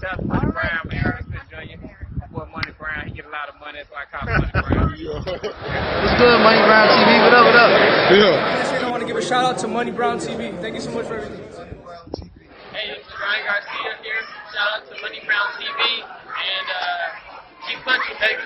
Shout out to Money Brown, man. Respect Junior. My boy Money Brown, he get a lot of money, that's why I call him Money Brown. What's good, Money Brown TV? What up, what up? I want to give a shout out to Money Brown TV. Thank you so much for everything. Hey, this is Ryan Garcia here. Shout out to Money Brown TV. And keep punching, baby.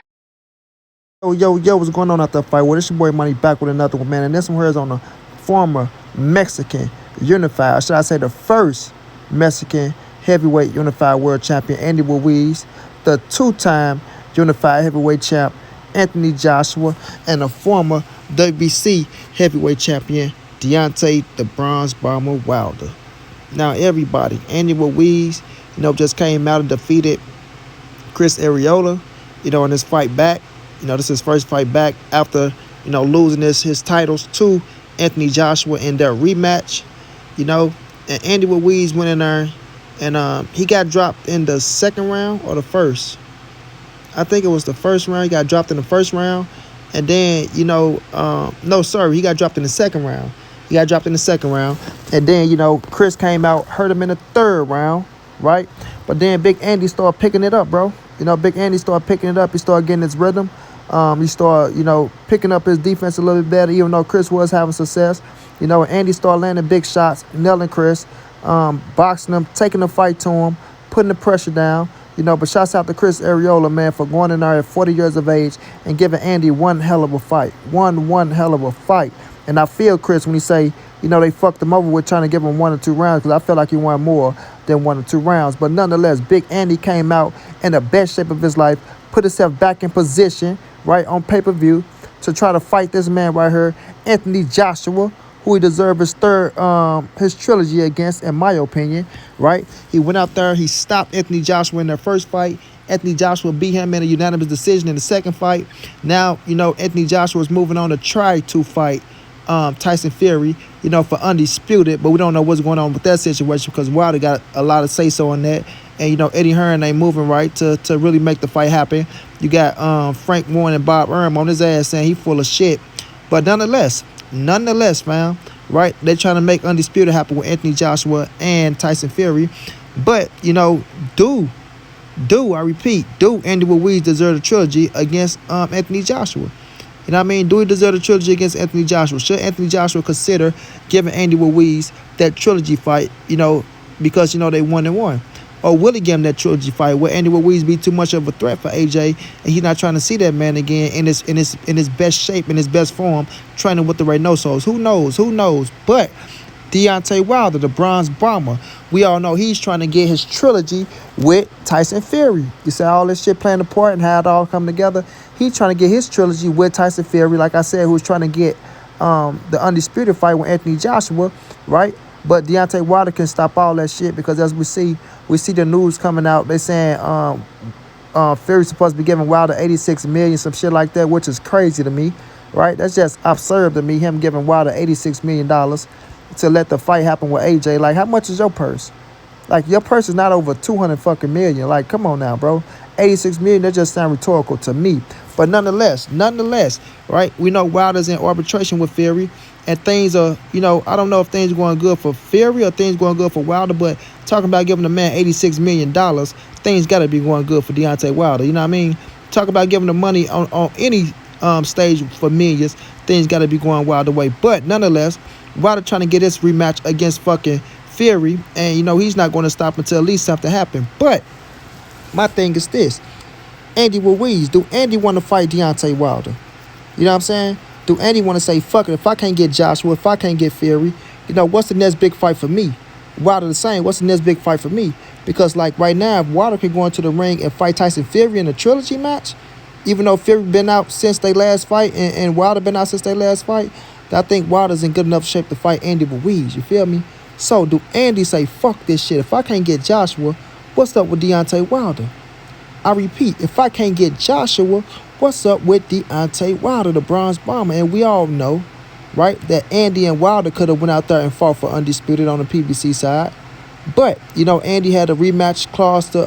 Yo, what's going on out there, fight? Well, it's your boy Money back with another one, man. And this one here is on the former Mexican unified, or should I say the first Mexican heavyweight unified world champion, Andy Ruiz, the two-time unified heavyweight champ, Anthony Joshua, and the former WBC heavyweight champion, Deontay the Bronze Bomber Wilder. Now, everybody, Andy Ruiz, just came out and defeated Chris Arreola, in his fight back. This is his first fight back after, losing his titles to Anthony Joshua in their rematch, and Andy Ruiz went in there and he got dropped in the second round or the first. I think it was the first round. He got dropped in the first round. And then, he got dropped in the second round. He got dropped in the second round. And then, Chris came out, hurt him in the third round, right? But then Big Andy started picking it up, bro. Big Andy started picking it up. He started getting his rhythm. He started, picking up his defense a little bit better, even though Chris was having success. Andy started landing big shots, nailing Chris, boxing him, taking the fight to him, putting the pressure down. But shouts out to Chris Arreola, man, for going in there at 40 years of age and giving Andy one hell of a fight. One hell of a fight. And I feel Chris when he say, they fucked him over with trying to give him 1 or 2 rounds, because I feel like he won more than 1 or 2 rounds. But nonetheless, Big Andy came out in the best shape of his life, put himself back in position, right, on pay-per-view to try to fight this man right here, Anthony Joshua, who he deserved his his trilogy against, in my opinion, right? He went out there, he stopped Anthony Joshua in their first fight. Anthony Joshua beat him in a unanimous decision in the second fight. Now, Anthony Joshua is moving on to try to fight Tyson Fury, for undisputed, but we don't know what's going on with that situation because Wilder got a lot of say-so on that. And, Eddie Hearn ain't moving right to really make the fight happen. You got Frank Warren and Bob Arum on his ass saying he full of shit. But nonetheless, man, right? They're trying to make undisputed happen with Anthony Joshua and Tyson Fury. But, I repeat, do Andy Ruiz deserve a trilogy against Anthony Joshua? You know what I mean? Do he deserve a trilogy against Anthony Joshua? Should Anthony Joshua consider giving Andy Ruiz that trilogy fight, because, they 1-1? Or will he give him that trilogy fight? Will Andy Ruiz be too much of a threat for AJ and he's not trying to see that man again in his best shape, in his best form, training with the Reynosos? Who knows? But Deontay Wilder, the Bronze Bomber, we all know he's trying to get his trilogy with Tyson Fury. You see all this shit playing a part and how it all come together? He's trying to get his trilogy with Tyson Fury, like I said, who's trying to get the undisputed fight with Anthony Joshua, right? But Deontay Wilder can stop all that shit because as we see the news coming out. They saying Fury's supposed to be giving Wilder $86 million, some shit like that, which is crazy to me, right? That's just absurd to me, him giving Wilder $86 million to let the fight happen with AJ. Like, how much is your purse? Like, your purse is not over 200 fucking million. Like, come on now, bro. 86 million, that just sound rhetorical to me. But nonetheless, right? We know Wilder's in arbitration with Fury. And things are, I don't know if things are going good for Fury or things going good for Wilder, but talking about giving the man $86 million, things got to be going good for Deontay Wilder. You know what I mean? Talk about giving the money on any stage for millions, things got to be going Wilder way. But nonetheless, Wilder trying to get his rematch against fucking Fury, and, he's not going to stop until at least something happen. But my thing is this. Andy Ruiz, do Andy want to fight Deontay Wilder? You know what I'm saying? Do Andy want to say, fuck it, if I can't get Joshua, if I can't get Fury, what's the next big fight for me? Wilder the same, what's the next big fight for me? Because, like, right now, if Wilder can go into the ring and fight Tyson Fury in a trilogy match, even though Fury been out since their last fight and Wilder been out since their last fight, I think Wilder's in good enough shape to fight Andy Ruiz, you feel me? So, do Andy say, fuck this shit, if I can't get Joshua, what's up with Deontay Wilder? I repeat, if I can't get Joshua, what's up with Deontay Wilder, the Bronze Bomber? And we all know, right, that Andy and Wilder could have went out there and fought for undisputed on the PBC side. But, Andy had a rematch clause to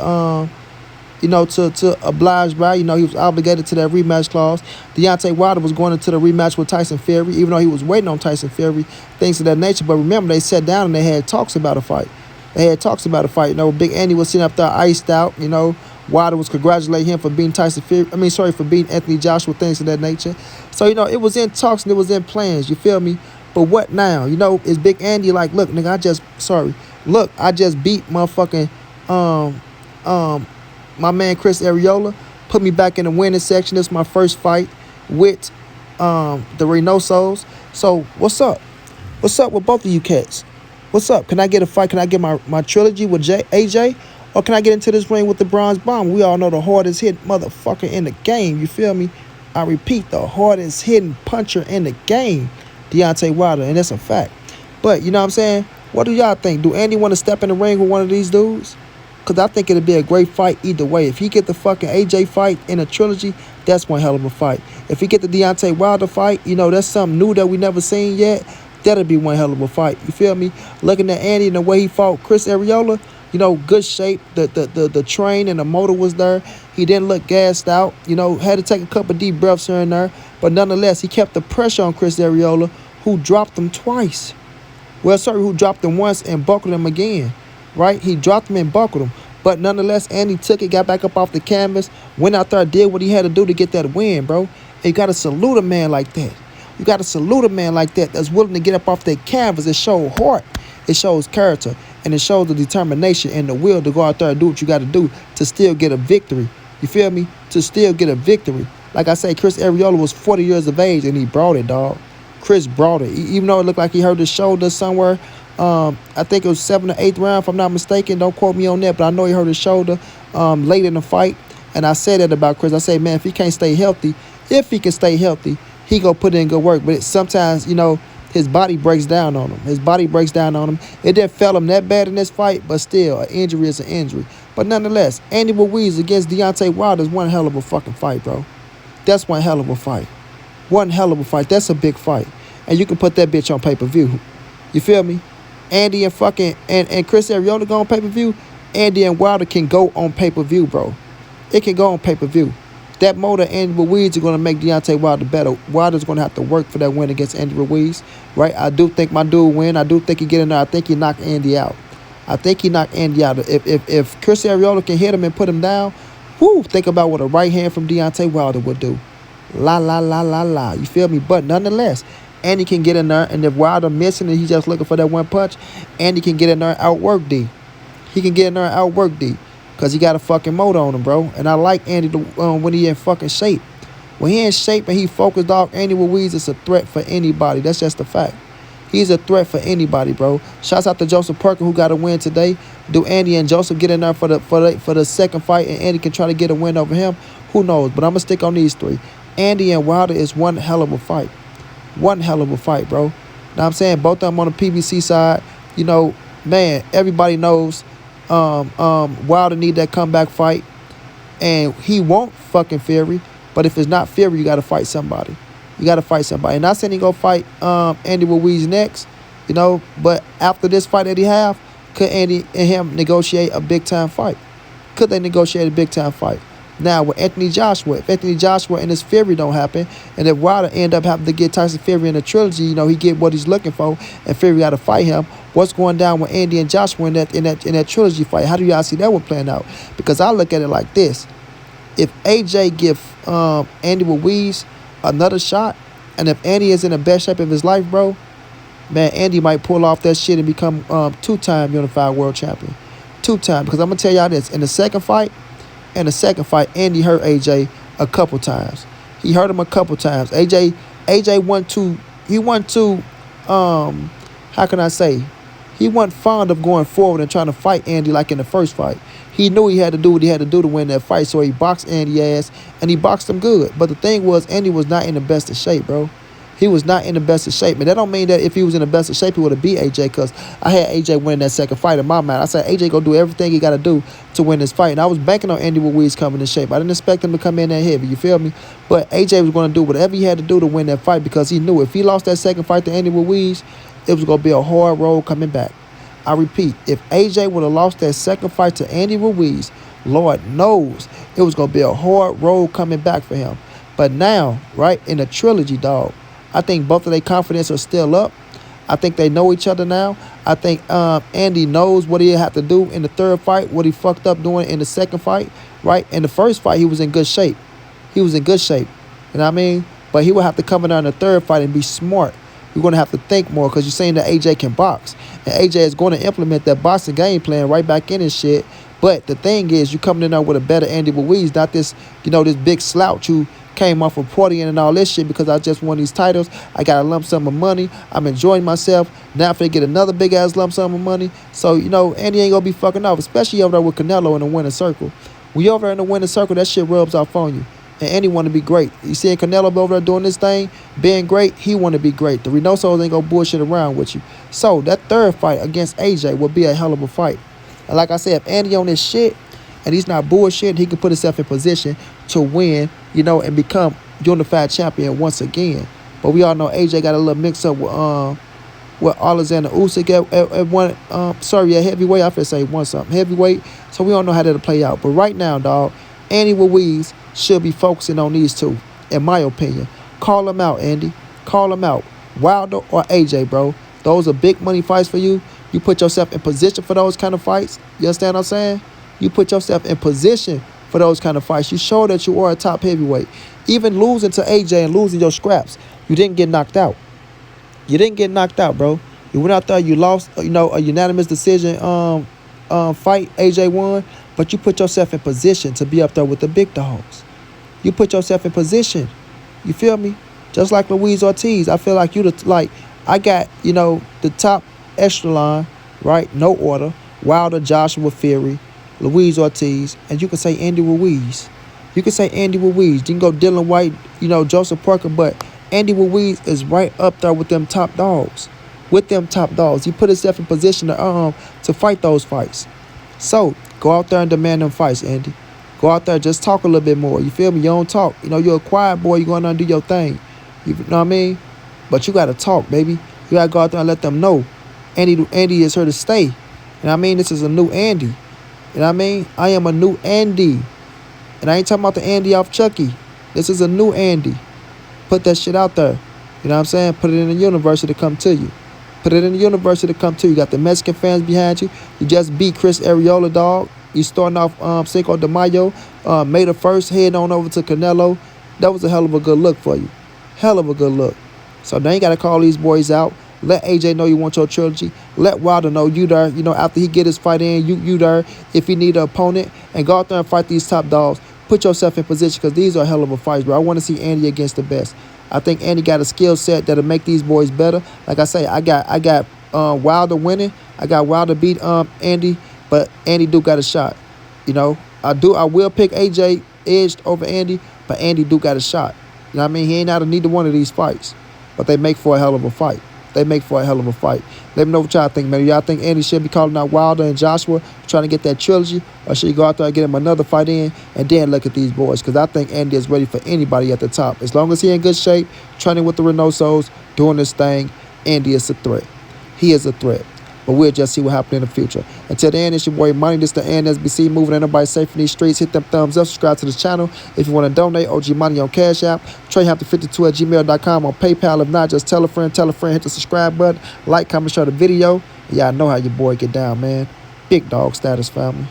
oblige by. He was obligated to that rematch clause. Deontay Wilder was going into the rematch with Tyson Fury, even though he was waiting on Tyson Fury, things of that nature. But remember, they sat down and they had talks about a fight. They had talks about a fight. You know, Big Andy was sitting up there iced out. You know, Wilder was congratulating him for beating Tyson Fury. For beating Anthony Joshua, things of that nature. So, you know, it was in talks and it was in plans. You feel me? But what now? You know, is Big Andy like, look, nigga, I just beat motherfucking my man Chris Arreola. Put me back in the winning section. This is my first fight with the Reynosos. So what's up? What's up with both of you cats? What's up? Can I get a fight? Can I get my trilogy with AJ? Or can I get into this ring with the Bronze Bomb? We all know the hardest hit motherfucker in the game. You feel me? I repeat, the hardest hitting puncher in the game, Deontay Wilder, and that's a fact. But you know what I'm saying? What do y'all think? Do Andy want to step in the ring with one of these dudes? Because I think it'll be a great fight either way. If he get the fucking AJ fight in a trilogy, that's one hell of a fight. If he get the Deontay Wilder fight, you know, that's something new that we never seen yet. That'll be one hell of a fight. You feel me? Looking at Andy and the way he fought Chris Arreola, you know, good shape. The train and the motor was there. He didn't look gassed out. You know, had to take a couple deep breaths here and there. But nonetheless, he kept the pressure on Chris Arreola, who dropped him twice. Who dropped him once and buckled him again. Right? He dropped him and buckled him. But nonetheless, Andy took it, got back up off the canvas, went out there, did what he had to do to get that win, bro. And you got to salute a man like that. You got to salute a man like that that's willing to get up off that canvas. It shows heart. It shows character. And it shows the determination and the will to go out there and do what you got to do to still get a victory. You feel me? To still get a victory. Like I say, Chris Arreola was 40 years of age and he brought it, dog. Chris brought it. Even though it looked like he hurt his shoulder somewhere, I think it was 7th or 8th round, if I'm not mistaken. Don't quote me on that, but I know he hurt his shoulder late in the fight. And I said that about Chris. I say, man, if he can't stay healthy, he go put in good work. But sometimes, you know, his body breaks down on him. It didn't fail him that bad in this fight, but still, an injury is an injury. But nonetheless, Andy Ruiz against Deontay Wilder is one hell of a fucking fight, bro. That's one hell of a fight. One hell of a fight. That's a big fight. And you can put that bitch on pay-per-view. You feel me? Andy and Chris Arreola go on pay-per-view. Andy and Wilder can go on pay-per-view, bro. It can go on pay-per-view. That motor, Andy Ruiz, is going to make Deontay Wilder better. Wilder's going to have to work for that win against Andy Ruiz, right? I do think my dude win. I do think he get in there. I think he knocked Andy out. If Chris Arreola can hit him and put him down, whoo, think about what a right hand from Deontay Wilder would do. La. You feel me? But nonetheless, Andy can get in there, and if Wilder missing and he's just looking for that one punch, Andy can get in there and outwork D. He can get in there and outwork D. Because he got a fucking motor on him, bro. And I like Andy when he in fucking shape. When he in shape and he focused, dog, Andy Ruiz is a threat for anybody. That's just a fact. He's a threat for anybody, bro. Shouts out to Joseph Parker, who got a win today. Do Andy and Joseph get in there for the second fight and Andy can try to get a win over him? Who knows? But I'm going to stick on these three. Andy and Wilder is one hell of a fight. One hell of a fight, bro. Now I'm saying both of them on the PBC side, you know, man, everybody knows Wilder need that comeback fight, and he won't fucking Fury. But if it's not Fury, you got to fight somebody. And not saying he go fight Andy Ruiz next, you know. But after this fight that he have, could Andy and him negotiate a big time fight? Could they negotiate a big time fight? Now with Anthony Joshua, if Anthony Joshua and his Fury don't happen, and if Wilder end up having to get Tyson Fury in a trilogy, you know, he get what he's looking for, and Fury got to fight him. What's going down with Andy and Joshua in that trilogy fight? How do y'all see that one playing out? Because I look at it like this: if AJ give Andy Ruiz another shot, and if Andy is in the best shape of his life, bro, man, Andy might pull off that shit and become two-time unified world champion. Two-time. Because I'm gonna tell y'all this: in the second fight, Andy hurt AJ a couple times. He hurt him a couple times. AJ wasn't too how can I say? He wasn't fond of going forward and trying to fight Andy like in the first fight. He knew he had to do what he had to do to win that fight, so he boxed Andy ass, and he boxed him good. But the thing was, Andy was not in the best of shape, bro. He was not in the best of shape. And that don't mean that if he was in the best of shape, he would have beat AJ, because I had AJ win that second fight in my mind. I said, AJ gonna do everything he got to do to win this fight. And I was banking on Andy Ruiz coming in shape. I didn't expect him to come in that heavy, you feel me? But AJ was going to do whatever he had to do to win that fight, because he knew if he lost that second fight to Andy Ruiz, it was going to be a hard road coming back. I repeat, if AJ would have lost that second fight to Andy Ruiz, Lord knows it was going to be a hard road coming back for him. But now, right, in the trilogy, dog, I think both of their confidence are still up. I think they know each other now. I think Andy knows what he had to do in the third fight, what he fucked up doing in the second fight, right? In the first fight, he was in good shape. He was in good shape. You know what I mean? But he will have to come in there in the third fight and be smart. You're going to have to think more because you're saying that AJ can box. And AJ is going to implement that boxing game plan right back in and shit. But the thing is, you coming in there with a better Andy Ruiz, not this, this big slouch who came off of Portian and all this shit because I just won these titles. I got a lump sum of money. I'm enjoying myself. Now if they get another big-ass lump sum of money. So, Andy ain't going to be fucking off, especially over there with Canelo in the winning circle. When you over there in the winning circle, that shit rubs off on you. And Andy want to be great. You seeing Canelo over there doing this thing, being great, he want to be great. The Reynosos ain't going to bullshit around with you. So that third fight against AJ will be a hell of a fight. And like I said, if Andy on this shit and he's not bullshitting, he can put himself in position to win, and become unified champion once again. But we all know AJ got a little mix up with Alexander Usyk at one, at heavyweight. I feel say one something heavyweight. So we don't know how that'll play out. But right now, dog, Andy Ruiz should be focusing on these two, in my opinion. Call them out, Andy. Call them out. Wilder or AJ, bro. Those are big money fights for you. You put yourself in position for those kind of fights. You understand what I'm saying? You put yourself in position for those kind of fights. You show that you are a top heavyweight. Even losing to AJ and losing your scraps, you didn't get knocked out. You didn't get knocked out, bro. You went out there, you lost, a unanimous decision fight. AJ won, but you put yourself in position to be up there with the big dogs. You put yourself in position. You feel me? Just like Luis Ortiz, I feel like I got, the top echelon, right? No order. Wilder, Joshua, Fury, Luis Ortiz, and you can say Andy Ruiz. You can say Andy Ruiz. You can go Dylan White, Joseph Parker, but Andy Ruiz is right up there with them top dogs. With them top dogs. He put himself in position to fight those fights. So, go out there and demand them fights, Andy. Go out there, just talk a little bit more. You feel me? You don't talk. You're a quiet boy. You're going to do your thing. You know what I mean? But you got to talk, baby. You got to go out there and let them know. Andy is here to stay. You know what I mean? This is a new Andy. You know what I mean? I am a new Andy. And I ain't talking about the Andy off Chucky. This is a new Andy. Put that shit out there. You know what I'm saying? Put it in the universe to come to you. Put it in the universe to come to you. You got the Mexican fans behind you. You just beat Chris Arreola, dog. You starting off Cinco de Mayo. May the 1st, head on over to Canelo. That was a hell of a good look for you. Hell of a good look. So now you got to call these boys out. Let AJ know you want your trilogy. Let Wilder know you there. After he get his fight in, you there. If he need an opponent, and go out there and fight these top dogs. Put yourself in position because these are hell of a fights, bro. I want to see Andy against the best. I think Andy got a skill set that'll make these boys better. Like I say, I got Wilder winning. I got Wilder beat Andy, but Andy do got a shot. I will pick AJ edged over Andy, but Andy do got a shot. You know what I mean? He ain't out of neither one of these fights, but they make for a hell of a fight. They make for a hell of a fight. Let me know what y'all think, man. Y'all think Andy should be calling out Wilder and Joshua, trying to get that trilogy, or should he go out there and get him another fight in and then look at these boys? Because I think Andy is ready for anybody at the top. As long as he in good shape, training with the Reynosos, doing this thing, Andy is a threat. He is a threat. But we'll just see what happens in the future. Until then, it's your boy Money. This the NSBC moving. Ain't nobody safe in these streets. Hit them thumbs up. Subscribe to the channel. If you want to donate, OG Money on Cash App. TreyHampton52@gmail.com on PayPal. If not, just tell a friend. Hit the subscribe button. Like, comment, share the video. Y'all know how your boy get down, man. Big dog status, family.